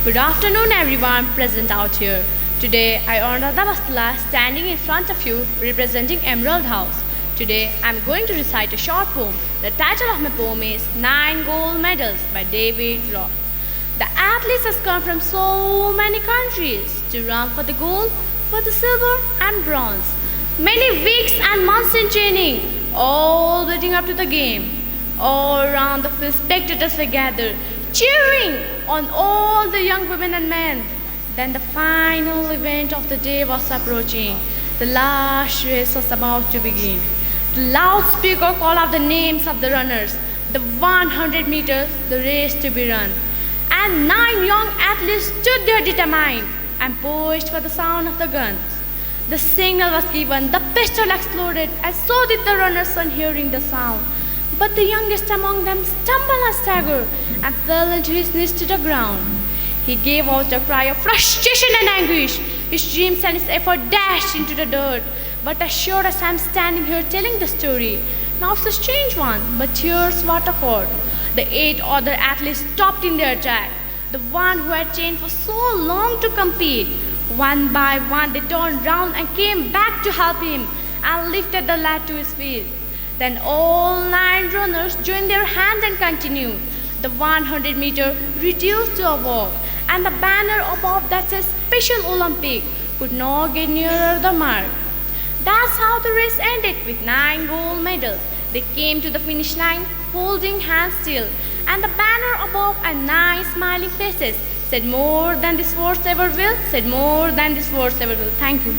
Good afternoon everyone present out here. Today I Anuradha Bastoala standing in front of you representing Emerald House. Today I am going to recite a short poem. The title of my poem is 9 Gold Medals by David Roth. The athletes has come from so many countries to run for the gold, for the silver and bronze. Many weeks and months in training, all leading up to the game. All around the field spectators were gathered, cheering on all the young women and men. Then the final event of the day was approaching. The last race was about to begin. The loudspeaker called out the names of the runners, the 100 meters, the race to be run. And 9 young athletes stood there determined and poised for the sound of the guns. The signal was given, the pistol exploded, and so did the runners on hearing the sound. But the youngest among them stumbled and staggered and fell into his knees to the ground. He gave out a cry of frustration and anguish. His dreams and his effort dashed into the dirt. But as sure as I am standing here telling the story, now it's a strange one, but here's what occurred. The 8 other athletes stopped in their track. The one who had trained for so long to compete. One by one they turned round and came back to help him and lifted the lad to his feet. Then all 9 runners joined their hands and continued. The 100 meter reduced to a walk, and the banner above that says Special Olympic could not get nearer the mark. That's how the race ended with 9 gold medals. They came to the finish line holding hands still, and the banner above and 9 smiling faces said more than this force ever will, said more than this force ever will. Thank you.